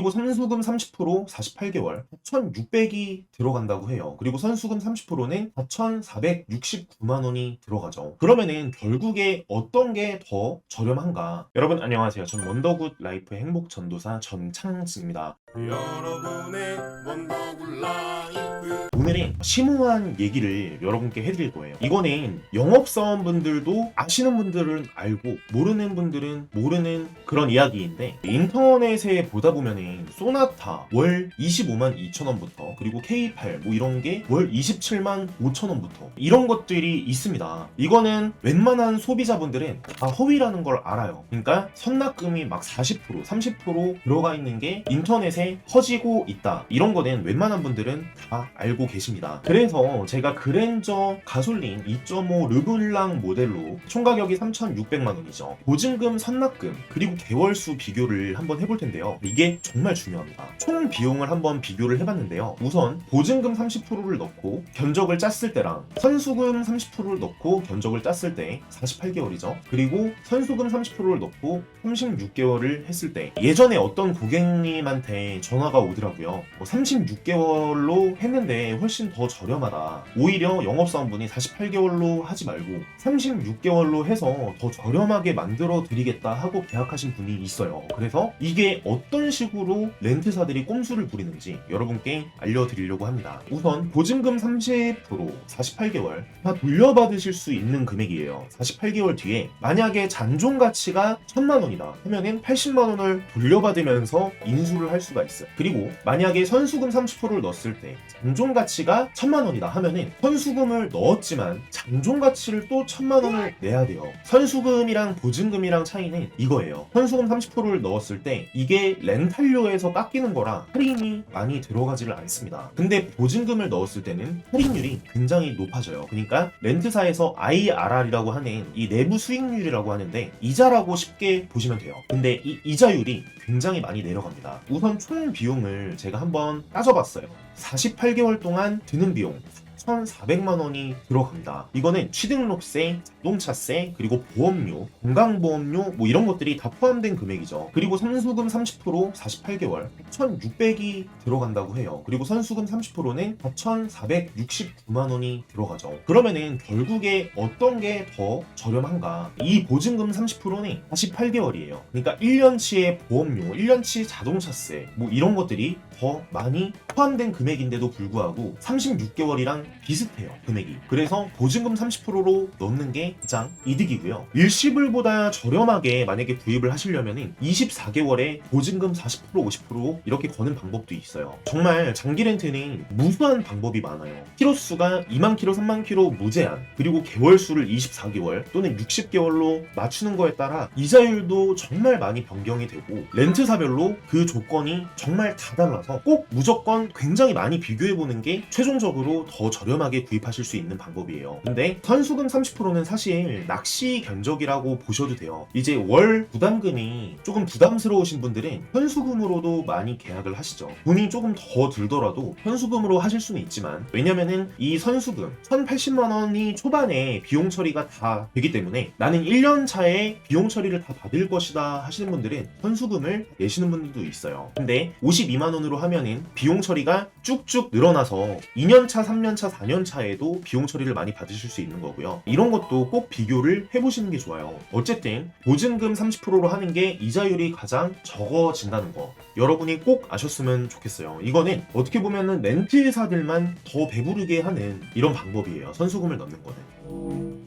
그리고 선수금 30% 48개월 4,600이 들어간다고 해요. 그리고 선수금 30%는 4,469만 원이 들어가죠. 그러면은 결국에 어떤 게 더 저렴한가? 여러분 안녕하세요. 전 원더굿 라이프의 행복 전도사 전창진입니다. 여러분의 원더굴 라이프. 오늘은 심오한 얘기를 여러분께 해드릴 거예요. 이거는 영업사원분들도 아시는 분들은 알고 모르는 분들은 모르는 그런 이야기인데, 인터넷에 보다 보면은 소나타 월 25만 2천 원부터, 그리고 K8 뭐 이런 게 월 27만 5천 원부터 이런 것들이 있습니다. 이거는 웬만한 소비자분들은 다 허위라는 걸 알아요. 그러니까 선납금이 막 40% 30% 들어가 있는 게 인터넷에 퍼지고 있다, 이런 거는 웬만한 분들은 다 알고 계십니다. 그래서 제가 그랜저 가솔린 2.5 르블랑 모델로 총 가격이 3,600만 원이죠. 보증금, 선납금, 그리고 개월수 비교를 한번 해볼 텐데요. 이게 정말 중요합니다. 총 비용을 한번 비교를 해봤는데요. 우선 보증금 30%를 넣고 견적을 짰을 때랑 선수금 30%를 넣고 견적을 짰을 때 48개월이죠. 그리고 선수금 30%를 넣고 36개월을 했을 때, 예전에 어떤 고객님한테 전화가 오더라고요. 36개월로 했는데 훨씬 더 저렴하다. 오히려 영업사원분이 48개월로 하지 말고 36개월로 해서 더 저렴하게 만들어 드리겠다 하고 계약하신 분이 있어요. 그래서 이게 어떤 식으로 렌트사들이 꼼수를 부리는지 여러분께 알려드리려고 합니다. 우선 보증금 30% 48개월 다 돌려받으실 수 있는 금액이에요. 48개월 뒤에 만약에 잔존 가치가 1,000만 원이다 하면은 80만 원을 돌려받으면서 인수를 할 수가 있어요. 그리고 만약에 선수금 30%를 넣었을 때 잔존 가치가 1,000만 원이다 하면은 선수금을 넣었지만 잔존 가치를 또 1,000만 원을 내야 돼요. 선수금이랑 보증금이랑 차이는 이거예요. 선수금 30%를 넣었을 때 이게 렌탈료에서 깎이는 거라 할인이 많이 들어가지를 않습니다. 근데 보증금을 넣었을 때는 할인율이 굉장히 높아져요. 그러니까 렌트사에서 IRR이라고 하는 이 내부 수익률이라고 하는데 이자라고 쉽게 보시면 돼요. 근데 이 이자율이 굉장히 많이 내려갑니다. 우선 총 비용을 제가 한번 따져봤어요. 48개월 동안 드는 비용 1,400만 원이 들어갑니다. 이거는 취등록세, 자동차세, 그리고 보험료, 건강보험료 뭐 이런 것들이 다 포함된 금액이죠. 그리고 선수금 30% 48개월 1,600이 들어간다고 해요. 그리고 선수금 30%는 4,469만 원이 들어가죠. 그러면은 결국에 어떤 게 더 저렴한가? 이 보증금 30%는 48개월이에요. 그러니까 1년치의 보험료, 1년치 자동차세 뭐 이런 것들이 더 많이 포함된 금액인데도 불구하고 36개월이랑 비슷해요, 금액이. 그래서 보증금 30%로 넣는 게 가장 이득이고요. 일시불보다 저렴하게 만약에 구입을 하시려면 24개월에 보증금 40% 50% 이렇게 거는 방법도 있어요. 정말 장기 렌트는 무수한 방법이 많아요. 키로수가 2만 키로 3만 키로 무제한, 그리고 개월수를 24개월 또는 60개월로 맞추는 거에 따라 이자율도 정말 많이 변경이 되고, 렌트사별로 그 조건이 정말 다 달라서 꼭 무조건 굉장히 많이 비교해보는 게 최종적으로 더 저렴하게 구입하실 수 있는 방법이에요. 근데 선수금 30%는 사실 낚시 견적이라고 보셔도 돼요. 이제 월 부담금이 조금 부담스러우신 분들은 현수금으로도 많이 계약을 하시죠. 돈이 조금 더 들더라도 현수금으로 하실 수는 있지만, 왜냐면은 이 선수금 1,080만 원이 초반에 비용 처리가 다 되기 때문에 나는 1년 차에 비용 처리를 다 받을 것이다 하시는 분들은 현수금을 내시는 분들도 있어요. 근데 52만 원으로 하면은 비용 처리가 쭉쭉 늘어나서 2년차, 3년차, 4년차에도 비용 처리를 많이 받으실 수 있는 거고요. 이런 것도 꼭 비교를 해보시는 게 좋아요. 어쨌든 보증금 30%로 하는 게 이자율이 가장 적어진다는 거 여러분이 꼭 아셨으면 좋겠어요. 이거는 어떻게 보면은 렌트사들만 더 배부르게 하는 이런 방법이에요. 선수금을 넣는 거는.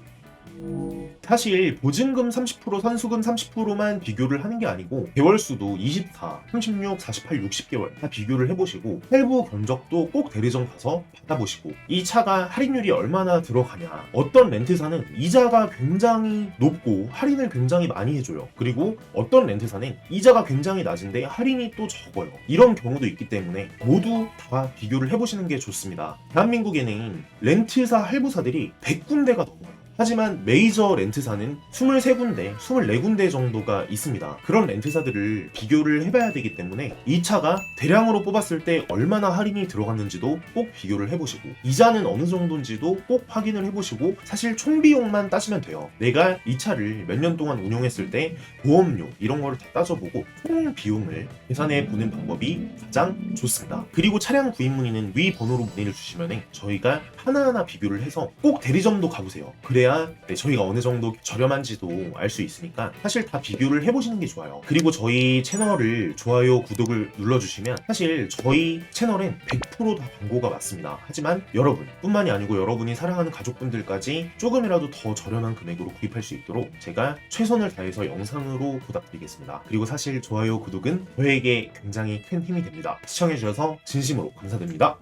사실 보증금 30%, 선수금 30%만 비교를 하는 게 아니고 개월수도 24, 36, 48, 60개월 다 비교를 해보시고 할부 견적도 꼭 대리점 가서 받아보시고, 이 차가 할인율이 얼마나 들어가냐, 어떤 렌트사는 이자가 굉장히 높고 할인을 굉장히 많이 해줘요. 그리고 어떤 렌트사는 이자가 굉장히 낮은데 할인이 또 적어요. 이런 경우도 있기 때문에 모두 다 비교를 해보시는 게 좋습니다. 대한민국에는 렌트사 할부사들이 100군데가 넘어요. 하지만 메이저 렌트사는 23군데, 24군데 정도가 있습니다. 그런 렌트사들을 비교를 해봐야 되기 때문에 이 차가 대량으로 뽑았을 때 얼마나 할인이 들어갔는지도 꼭 비교를 해보시고 이자는 어느 정도인지도 꼭 확인을 해보시고 사실 총비용만 따지면 돼요. 내가 이 차를 몇 년 동안 운용했을 때 보험료 이런 거를 다 따져보고 총 비용을 계산해 보는 방법이 가장 좋습니다. 그리고 차량 구입 문의는 위 번호로 문의를 주시면 저희가 하나하나 비교를 해서 꼭 대리점도 가보세요. 그래야 저희가 어느 정도 저렴한지도 알 수 있으니까 사실 다 비교를 해보시는 게 좋아요. 그리고 저희 채널을 좋아요, 구독을 눌러주시면 사실 저희 채널엔 100%다 광고가 맞습니다. 하지만 여러분 뿐만이 아니고 여러분이 사랑하는 가족분들까지 조금이라도 더 저렴한 금액으로 구입할 수 있도록 제가 최선을 다해서 영상으로 보답드리겠습니다. 그리고 사실 좋아요, 구독은 저에게 굉장히 큰 힘이 됩니다. 시청해주셔서 진심으로 감사드립니다.